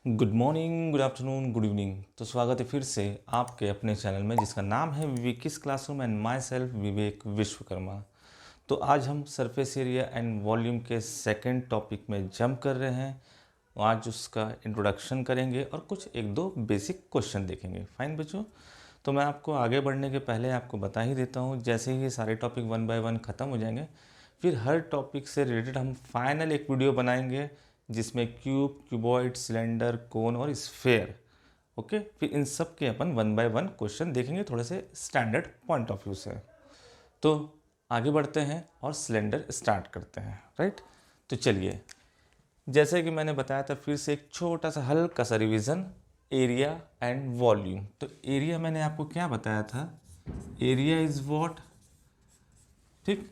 Good morning, good afternoon, good evening. तो स्वागत है फिर से आपके अपने चैनल में जिसका नाम है विवेकिस क्लासरूम एंड माई सेल्फ विवेक विश्वकर्मा। तो आज हम सरफेस एरिया एंड वॉल्यूम के सेकंड टॉपिक में जंप कर रहे हैं। आज उसका इंट्रोडक्शन करेंगे और कुछ एक दो बेसिक क्वेश्चन देखेंगे। फाइन बच्चों, तो मैं आपको आगे बढ़ने के पहले आपको बता ही देता हूँ, जैसे ही ये सारे टॉपिक वन बाय वन ख़त्म हो जाएंगे फिर हर टॉपिक से रिलेटेड हम फाइनल एक वीडियो बनाएंगे जिसमें क्यूब, क्यूबॉइड, सिलेंडर, कोन और स्फेयर। ओके, फिर इन सब के अपन वन बाय वन क्वेश्चन देखेंगे थोड़े से स्टैंडर्ड पॉइंट ऑफ व्यू से। तो आगे बढ़ते हैं और सिलेंडर स्टार्ट करते हैं। राइट, तो चलिए, जैसे कि मैंने बताया था फिर से एक छोटा सा हल्का सा रिवीजन, एरिया एंड वॉल्यूम। तो एरिया मैंने आपको क्या बताया था, एरिया इज व्हाट, ठीक,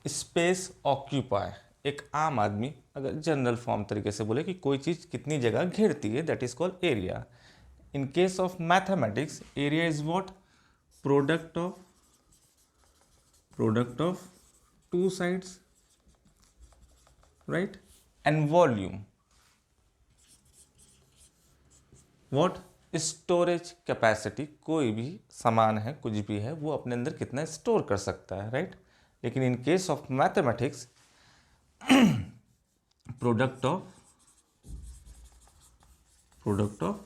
स्पेस ऑक्यूपाई। एक आम आदमी अगर जनरल फॉर्म तरीके से बोले कि कोई चीज़ कितनी जगह घेरती है, that is called area. In case of mathematics area is what, product of two sides, right. And volume what, storage capacity. कोई भी सामान है, कुछ भी है, वो अपने अंदर कितना स्टोर कर सकता है, राइट। लेकिन in case of mathematics product of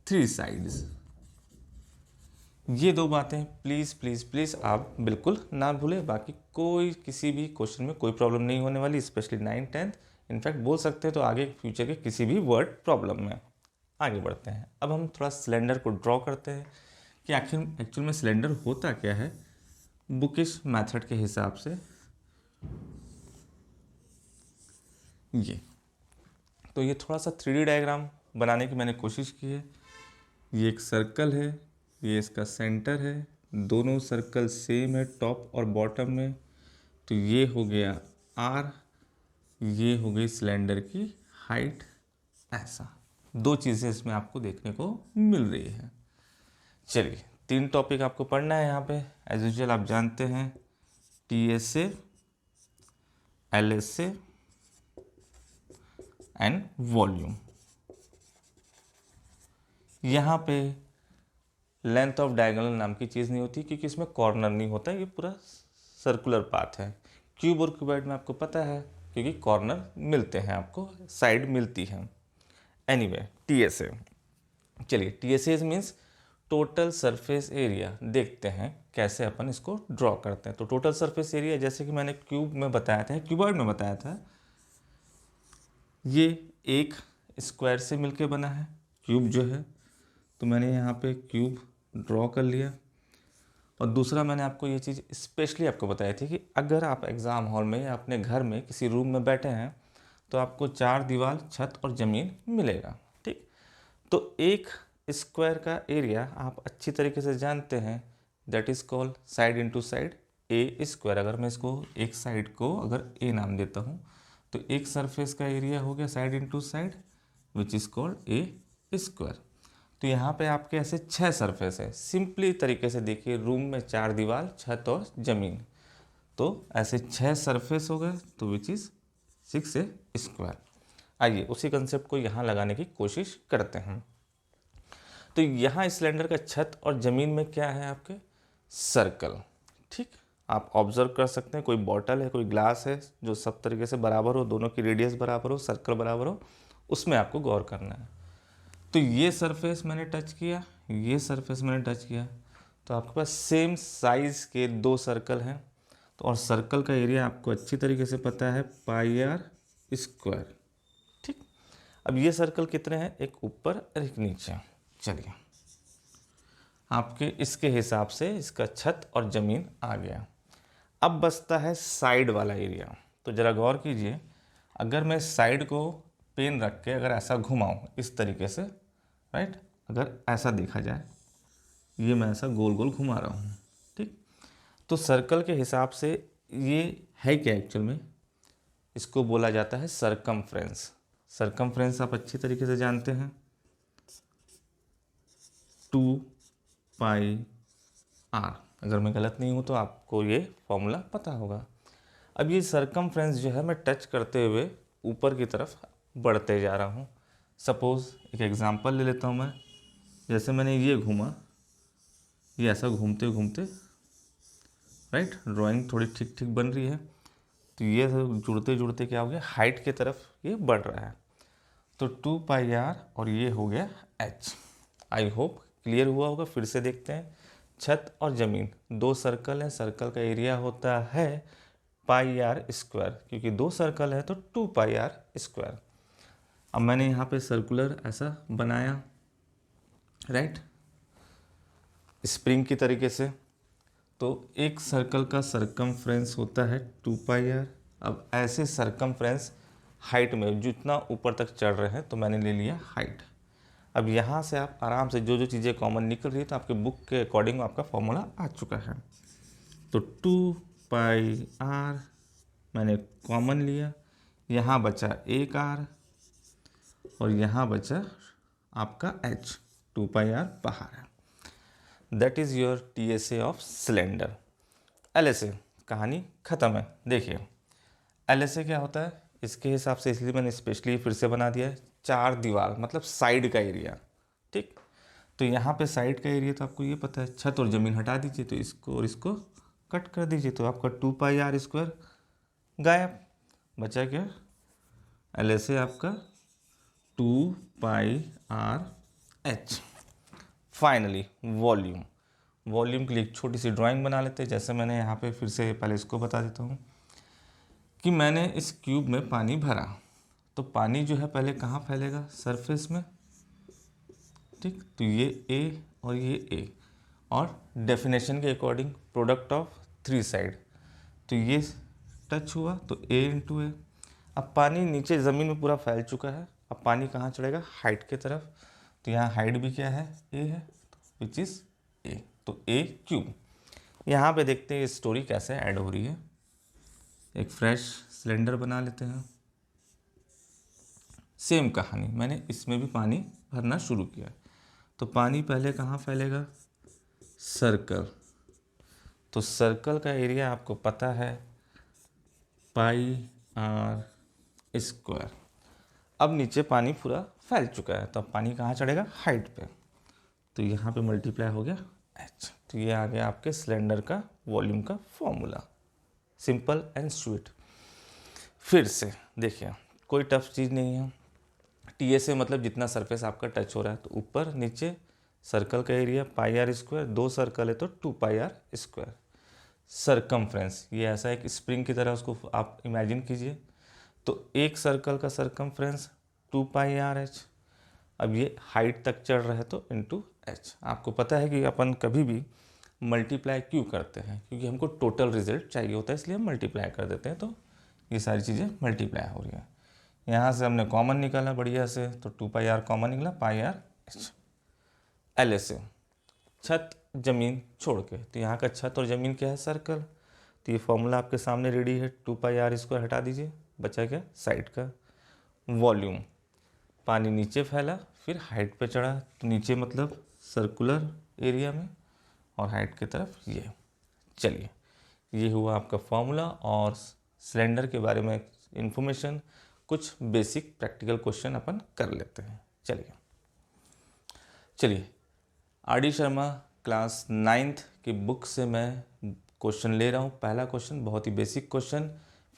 three sides. ये दो बातें प्लीज़ प्लीज़ प्लीज़ आप बिल्कुल ना भूलें। बाकी कोई किसी भी क्वेश्चन में कोई प्रॉब्लम नहीं होने वाली, स्पेशली 9th 10th, इनफैक्ट बोल सकते हैं तो आगे फ्यूचर के किसी भी वर्ड प्रॉब्लम में। आगे बढ़ते हैं, अब हम थोड़ा सिलेंडर को ड्रॉ करते हैं कि आखिर एक्चुअल में सिलेंडर होता क्या है बुकिश मेथड के हिसाब से। ये थोड़ा सा 3D डायग्राम बनाने की मैंने कोशिश की है। ये एक सर्कल है, ये इसका सेंटर है, दोनों सर्कल सेम है टॉप और बॉटम में। तो ये हो गया आर, ये हो गई सिलेंडर की हाइट। ऐसा दो चीज़ें इसमें आपको देखने को मिल रही है। चलिए, 3 टॉपिक आपको पढ़ना है यहाँ पे। एज यूजुअल आप जानते हैं, TSA, LSA एंड वॉल्यूम। यहाँ पे लेंथ ऑफ डायगोनल नाम की चीज़ नहीं होती क्योंकि इसमें कॉर्नर नहीं होता, ये पूरा सर्कुलर पाथ है। क्यूब और क्यूबॉइड में आपको पता है क्योंकि कॉर्नर मिलते हैं, आपको साइड मिलती है। एनीवे, TSA, चलिए TSA means total surface area. देखते हैं कैसे अपन इसको ड्रॉ करते हैं। तो टोटल सरफेस एरिया जैसे कि मैंने क्यूब में बताया था, क्यूबॉइड में बताया था, ये एक स्क्वायर से मिलके बना है क्यूब जो है। तो मैंने यहाँ पे क्यूब ड्रॉ कर लिया। और दूसरा मैंने आपको ये चीज़ स्पेशली आपको बताई थी कि अगर आप एग्ज़ाम हॉल में या अपने घर में किसी रूम में बैठे हैं तो आपको 4 दीवार, छत और ज़मीन मिलेगा, ठीक। तो एक स्क्वायर का एरिया आप अच्छी तरीके से जानते हैं, that is called side into side A square. अगर मैं इसको एक साइड को अगर ए नाम देता हूँ तो एक सरफेस का एरिया हो गया side into side which is called a square. तो यहाँ पे आपके ऐसे 6 सरफेस है। सिंपली तरीके से देखिए, रूम में 4 दीवार, छत और ज़मीन, तो ऐसे 6 सरफेस हो गए, तो विच इज़ 6 स्क्वायर। आइए उसी कंसेप्ट को यहाँ लगाने की कोशिश करते हैं। तो यहाँ सिलेंडर का छत और ज़मीन में क्या है आपके, सर्कल, ठीक। आप ऑब्जर्व कर सकते हैं, कोई बॉटल है, कोई ग्लास है, जो सब तरीके से बराबर हो, दोनों की रेडियस बराबर हो, सर्कल बराबर हो, उसमें आपको गौर करना है। तो ये सरफेस मैंने टच किया, ये सरफेस मैंने टच किया, तो आपके पास सेम साइज़ के 2 सर्कल हैं। तो और सर्कल का एरिया आपको अच्छी तरीके से पता है, पाई आर स्क्वायर, ठीक। अब ये सर्कल कितने हैं, एक ऊपर और एक नीचे। चलिए, आपके इसके हिसाब से इसका छत और ज़मीन आ गया। अब बचता है साइड वाला एरिया। तो ज़रा गौर कीजिए, अगर मैं साइड को पेन रख के अगर ऐसा घुमाऊँ इस तरीके से, राइट, अगर ऐसा देखा जाए, ये मैं ऐसा गोल गोल घुमा रहा हूँ, ठीक। तो सर्कल के हिसाब से ये है क्या एक्चुअल में, इसको बोला जाता है सरकमफ्रेंस। सरकमफ्रेंस आप अच्छी तरीके से जानते हैं, 2 पाई आर। अगर मैं गलत नहीं हूँ तो आपको ये फॉर्मूला पता होगा। अब ये सरकमफ्रेंस जो है मैं टच करते हुए ऊपर की तरफ बढ़ते जा रहा हूँ, सपोज़ एक एग्जांपल ले लेता हूँ मैं, जैसे मैंने ये घूमा, ये ऐसा घूमते घूमते, राइट, ड्राइंग थोड़ी ठीक ठीक बन रही है, तो ये जुड़ते जुड़ते क्या हो गया, हाइट की तरफ ये बढ़ रहा है। तो 2πr और ये हो गया h। आई होप क्लियर हुआ होगा। फिर से देखते हैं, छत और ज़मीन दो सर्कल हैं, सर्कल का एरिया होता है πr², क्योंकि दो सर्कल है तो 2πr²। अब मैंने यहाँ पे सर्कुलर ऐसा बनाया, राइट, स्प्रिंग की तरीके से। तो एक सर्कल का सरकमफ्रेंस होता है 2πr। अब ऐसे सरकमफ्रेंस हाइट में जितना ऊपर तक चढ़ रहे हैं, तो मैंने ले लिया हाइट। अब यहाँ से आप आराम से जो जो चीज़ें कॉमन निकल रही है, तो आपके बुक के अकॉर्डिंग आपका फॉर्मूला आ चुका है। तो 2πr मैंने कॉमन लिया, यहाँ बचा 1r और यहाँ बचा आपका h। 2πr बाहर है। That is your TSA of cylinder. LSA कहानी ख़त्म है। देखिए LSA क्या होता है इसके हिसाब से, इसलिए मैंने स्पेशली फिर से बना दिया है, 4 दीवार मतलब साइड का एरिया, ठीक। तो यहाँ पे साइड का एरिया तो आपको ये पता है, छत और ज़मीन हटा दीजिए तो इसको और इसको कट कर दीजिए, तो आपका 2πr² गायब। बचा क्या, LSA आपका 2πrh। Finally volume. वॉल्यूम के लिए एक छोटी सी ड्राइंग बना लेते हैं। जैसे मैंने यहाँ पे फिर से पहले इसको बता देता हूँ कि मैंने इस क्यूब में पानी भरा, तो पानी जो है पहले कहाँ फैलेगा, सरफेस में, ठीक। तो ये A और ये A, और डेफिनेशन के अकॉर्डिंग प्रोडक्ट ऑफ 3 साइड, तो ये टच हुआ तो A × A। अब पानी नीचे ज़मीन में पूरा फैल चुका है, अब पानी कहाँ चढ़ेगा, हाइट की तरफ। तो यहाँ हाइट भी क्या है, A है, विच इज़ A, तो A3। यहाँ पे देखते हैं स्टोरी कैसे ऐड हो रही है। एक फ्रेश सिलेंडर बना लेते हैं, सेम कहानी, मैंने इसमें भी पानी भरना शुरू किया। तो पानी पहले कहाँ फैलेगा, सर्कल। तो सर्कल का एरिया आपको पता है πr²। अब नीचे पानी पूरा फैल चुका है, तो अब पानी कहाँ चढ़ेगा, हाइट पे। तो यहाँ पे मल्टीप्लाई हो गया h। तो ये आ गया आपके सिलेंडर का वॉल्यूम का फॉर्मूला, सिंपल एंड स्वीट। फिर से देखिए कोई टफ चीज़ नहीं है। TSA मतलब जितना सरफेस आपका टच हो रहा है, तो ऊपर नीचे सर्कल का एरिया πr², दो सर्कल है तो 2πr²। सरकमफ्रेंस, ये ऐसा एक स्प्रिंग की तरह उसको आप इमेजिन कीजिए। तो एक सर्कल का सरकमफ्रेंस 2πrh। अब ये हाइट तक चढ़ रहा है तो इंटू h। आपको पता है कि अपन कभी भी मल्टीप्लाई क्यों करते हैं, क्योंकि हमको टोटल रिजल्ट चाहिए होता है, इसलिए हम मल्टीप्लाई कर देते हैं। तो ये सारी चीज़ें मल्टीप्लाई हो रही हैं। यहाँ से हमने कॉमन निकाला बढ़िया से, तो 2πr कॉमन निकला, πrh। LSA छत ज़मीन छोड़ के, तो यहाँ का छत और ज़मीन क्या है, सर्कल। तो ये फॉर्मूला आपके सामने रेडी है, 2πr² हटा दीजिए, बचा क्या, साइड का। वॉल्यूम, पानी नीचे फैला फिर हाइट पे चढ़ा, तो नीचे मतलब सर्कुलर एरिया में, और हाइट की तरफ ये। चलिए ये हुआ आपका फॉर्मूला और सिलेंडर के बारे में इंफॉर्मेशन। कुछ बेसिक प्रैक्टिकल क्वेश्चन अपन कर लेते हैं। चलिए RD शर्मा क्लास 9th की बुक से मैं क्वेश्चन ले रहा हूँ। पहला क्वेश्चन बहुत ही बेसिक क्वेश्चन,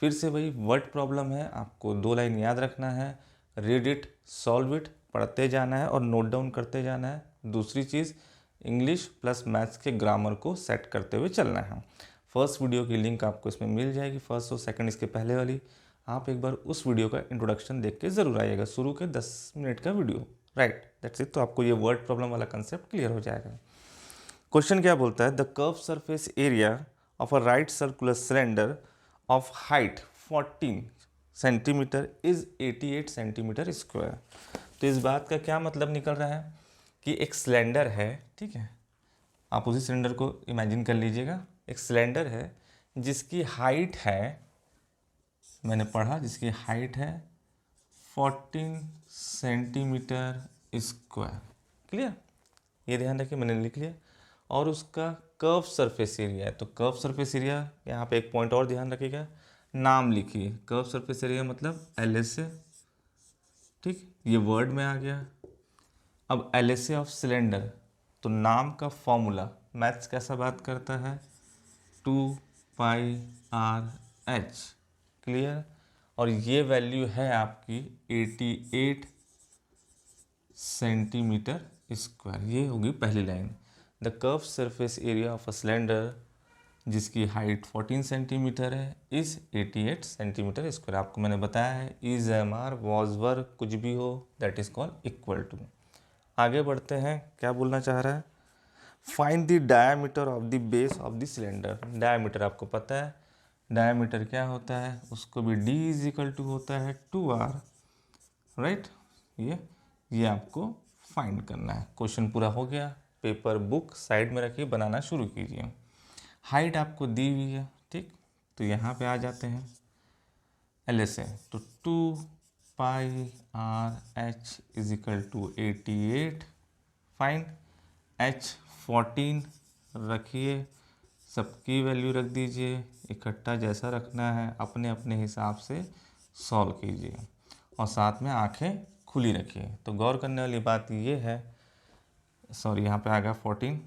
फिर से वही वर्ड प्रॉब्लम है, आपको 2 लाइन याद रखना है, रीड इट, सॉल्व इट, पढ़ते जाना है और नोट डाउन करते जाना है। दूसरी चीज़, इंग्लिश प्लस मैथ्स के ग्रामर को सेट करते हुए चलना है। फर्स्ट वीडियो की लिंक आपको इसमें मिल जाएगी, फर्स्ट और सेकंड इसके पहले वाली। आप एक बार उस वीडियो का इंट्रोडक्शन देख के ज़रूर आइएगा, शुरू के 10 मिनट का वीडियो, राइट, दैट्स इट। तो आपको ये वर्ड प्रॉब्लम वाला कंसेप्ट क्लियर हो जाएगा। क्वेश्चन क्या बोलता है, the curve surface area of a right circular cylinder of height 14 centimetre is 88 centimetre square. तो इस बात का क्या मतलब निकल रहा है कि एक सिलेंडर है, ठीक है, आप उसी सिलेंडर को इमेजिन कर लीजिएगा। एक सिलेंडर है जिसकी हाइट है, मैंने पढ़ा, जिसकी हाइट है 14 सेंटीमीटर स्क्वायर। क्लियर, ये ध्यान रखिए, मैंने लिख लिया। और उसका कर्व सरफेस एरिया है, तो कर्व सरफेस एरिया, यहाँ पे एक पॉइंट और ध्यान रखिएगा, नाम लिखिए, कर्व सरफेस एरिया मतलब LSA ठीक, ये वर्ड में आ गया। अब LSA ऑफ सिलेंडर, तो नाम का फॉर्मूला मैथ्स कैसा बात करता है, 2πr/h, क्लियर। और ये वैल्यू है आपकी 88 सेंटीमीटर स्क्वायर, ये होगी पहली line. The curve surface area of a cylinder, जिसकी हाइट 14 सेंटीमीटर है, इस 88 सेंटीमीटर स्क्वायर। आपको मैंने बताया है इज MR वॉज वर्क कुछ भी हो that is called equal to. आगे बढ़ते हैं, क्या बोलना चाह रहा है, find the diameter of the base of the cylinder. Diameter आपको पता है, डायमीटर क्या होता है, उसको भी D इज इक्वल टू होता है 2R, राइट। ये आपको फाइंड करना है। क्वेश्चन पूरा हो गया, पेपर बुक साइड में रखिए, बनाना शुरू कीजिए। हाइट आपको दी हुई है, ठीक, तो यहाँ पे आ जाते हैं LSA, तो 2πr/h is equal to 88, fine. h 14 रखिए, सबकी वैल्यू रख दीजिए, इकट्ठा जैसा रखना है अपने अपने हिसाब से सॉल्व कीजिए, और साथ में आंखें खुली रखिए। तो गौर करने वाली बात ये है, सॉरी यहाँ पे आ गया 14,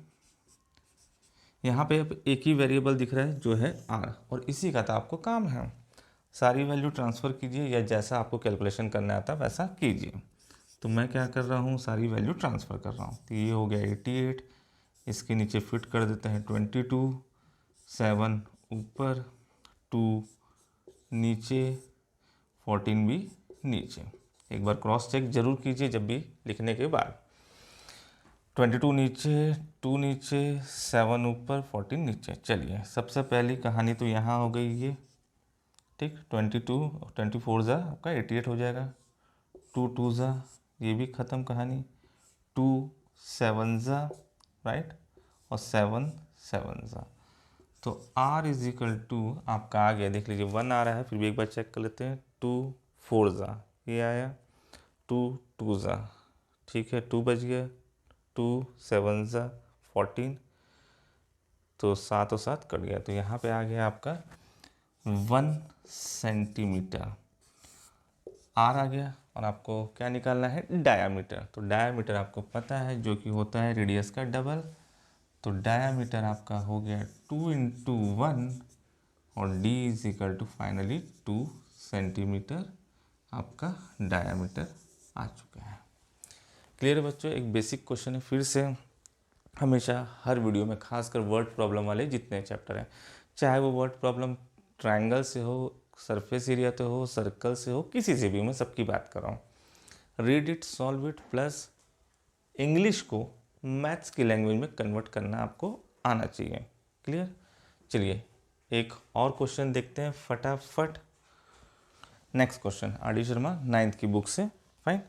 यहाँ पे अब एक ही वेरिएबल दिख रहा है जो है R, और इसी का तो आपको काम है, सारी वैल्यू ट्रांसफ़र कीजिए या जैसा आपको कैलकुलेशन करना आता है वैसा कीजिए। तो मैं क्या कर रहा हूँ, सारी वैल्यू ट्रांसफ़र कर रहा हूँ। तो ये हो गया 88, इसके नीचे फिट कर देते हैं 22, 7 ऊपर, 2 नीचे, 14 भी नीचे। एक बार क्रॉस चेक जरूर कीजिए जब भी लिखने के बाद। 22 नीचे, 2 नीचे, 7 ऊपर, 14 नीचे। चलिए, सबसे पहली कहानी तो यहाँ हो गई ये, ठीक, 22 और 24 ज़ा आपका 88 हो जाएगा, 2 2 ज़ा ये भी ख़त्म कहानी, 2 7 ज़ा, राइट, और 7 7 ज़ा। तो R इज इक्वल टू आपका आ गया, देख लीजिए 1 आ रहा है, फिर भी एक बार चेक कर लेते हैं, 2 4 ज़ा ये आया, 2 2 ज़ा, ठीक है, 2 बच गया, 2 7 ज़ा 14, तो 7 और 7 कट गया, तो यहाँ पे आ गया आपका 1 सेंटीमीटर R आ गया। और आपको क्या निकालना है, डायामीटर। तो डायामीटर आपको पता है जो कि होता है रेडियस का डबल, तो डायामीटर आपका हो गया 2 × 1, और D is equal to finally 2 centimetre आपका डायामीटर आ चुका है। क्लियर बच्चों, एक बेसिक क्वेश्चन है, फिर से हमेशा हर वीडियो में खासकर वर्ड प्रॉब्लम वाले जितने चैप्टर हैं, चाहे वो वर्ड प्रॉब्लम ट्रायंगल से हो, सरफेस एरिया से हो, सर्कल से हो, किसी से भी, मैं सबकी बात कर रहा हूँ। Read it, solve it, plus English को मैथ्स की लैंग्वेज में कन्वर्ट करना आपको आना चाहिए। क्लियर। चलिए एक और क्वेश्चन देखते हैं फटाफट। Next question RD Sharma 9th की बुक से, फाइन।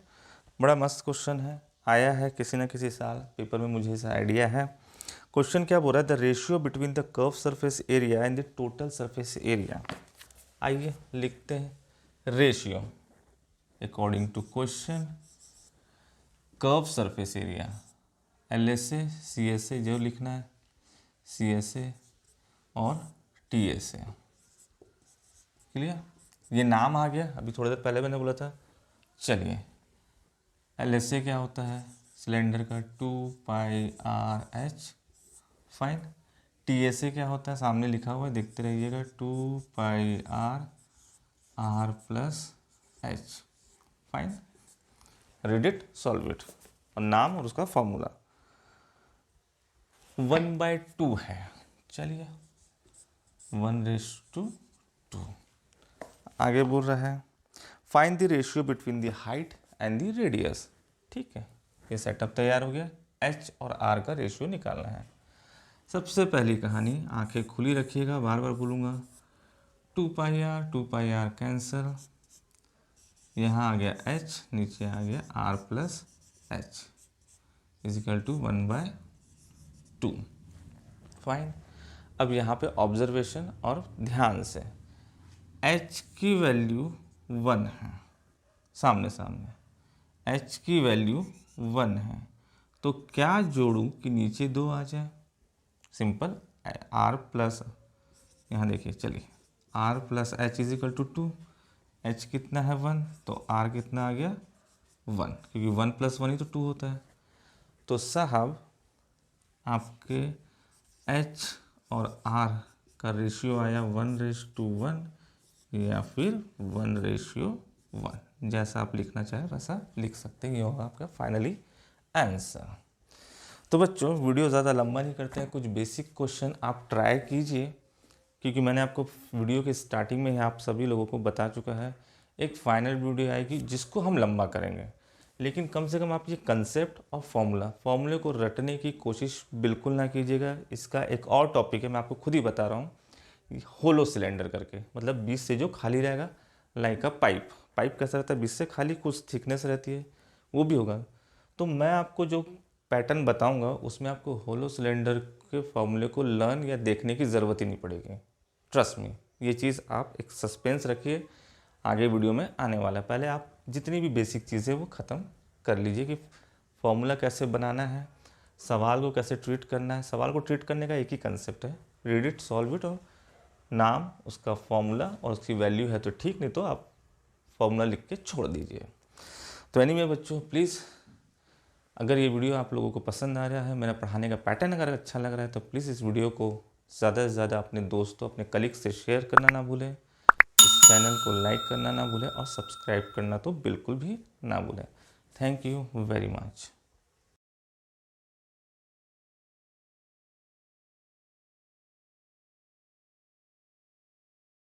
बड़ा मस्त क्वेश्चन है, आया है किसी न किसी साल पेपर में, मुझे ऐसा आइडिया है। क्वेश्चन क्या बोल रहा है, the ratio between the curve surface area and the total surface area. आइए लिखते हैं, ratio according to question, curve surface area LSA CSA जो लिखना है, CSA और TSA। क्लियर, ये नाम आ गया, अभी थोड़ी देर पहले मैंने बोला था। चलिए LSA क्या होता है, सिलेंडर का 2πr/h, फाइन। TSA क्या होता है, सामने लिखा हुआ है, देखते रहिएगा, 2πr/r+h, fine. Read it, solve it, और नाम और उसका फॉर्मूला 1/2 है। चलिए 1/2। आगे बोल रहा है find the ratio between the height and the radius. ठीक है, ये सेटअप तैयार हो गया, H और R का रेशियो निकालना है। सबसे पहली कहानी, आंखें खुली रखिएगा, बार बार बोलूँगा, 2πr कैंसिल, यहाँ आ गया H, नीचे आ गया R+H is equal to 1/2, fine. अब यहाँ पे ऑब्जर्वेशन और ध्यान से, H की वैल्यू 1 है, सामने सामने H की वैल्यू 1 है, तो क्या जोड़ूं कि नीचे 2 आ जाए, सिंपल, R+, यहाँ देखिए, चलिए R+H is equal to 2, H कितना है 1, तो R कितना आ गया 1, क्योंकि 1 + 1 ही तो 2 होता है। तो साहब आपके H और R का रेशियो आया 1:1 या फिर 1:1। जैसा आप लिखना चाहें वैसा लिख सकते हैं, ये होगा आपका फाइनली आंसर। तो बच्चों वीडियो ज़्यादा लंबा नहीं करते हैं, कुछ बेसिक क्वेश्चन आप ट्राई कीजिए, क्योंकि मैंने आपको वीडियो के स्टार्टिंग में ही आप सभी लोगों को बता चुका है एक फाइनल वीडियो आएगी जिसको हम लंबा करेंगे, लेकिन कम से कम आप ये कंसेप्ट और फॉर्मूले को रटने की कोशिश बिल्कुल ना कीजिएगा। इसका एक और टॉपिक है, मैं आपको खुद ही बता रहा हूँ, होलो सिलेंडर करके, मतलब बीच से जो खाली रहेगा, लाइक अ पाइप कैसा रहता है, बीच से खाली कुछ थिकनेस रहती है, वो भी होगा। तो मैं आपको जो पैटर्न बताऊंगा उसमें आपको होलो सिलेंडर के फॉर्मूले को लर्न या देखने की ज़रूरत ही नहीं पड़ेगी। ट्रस्ट मी, ये चीज़ आप एक सस्पेंस रखिए, आगे वीडियो में आने वाला है। पहले आप जितनी भी बेसिक चीज़ें वो ख़त्म कर लीजिए कि फॉर्मूला कैसे बनाना है, सवाल को कैसे ट्रीट करना है। सवाल को ट्रीट करने का एक ही कंसेप्ट है, रीड इट, सॉल्व इट, और नाम, उसका फॉर्मूला और उसकी वैल्यू है तो ठीक, नहीं तो आप फॉर्मूला लिख के छोड़ दीजिए। तो एनीवे बच्चों, प्लीज़ अगर ये वीडियो आप लोगों को पसंद आ रहा है, मेरा पढ़ाने का पैटर्न अगर अच्छा लग रहा है, तो प्लीज़ इस वीडियो को ज़्यादा से ज़्यादा अपने दोस्तों, अपने कलीग से शेयर करना ना भूलें, इस चैनल को लाइक करना ना भूलें और सब्सक्राइब करना तो बिल्कुल भी ना भूलें। Thank you very much.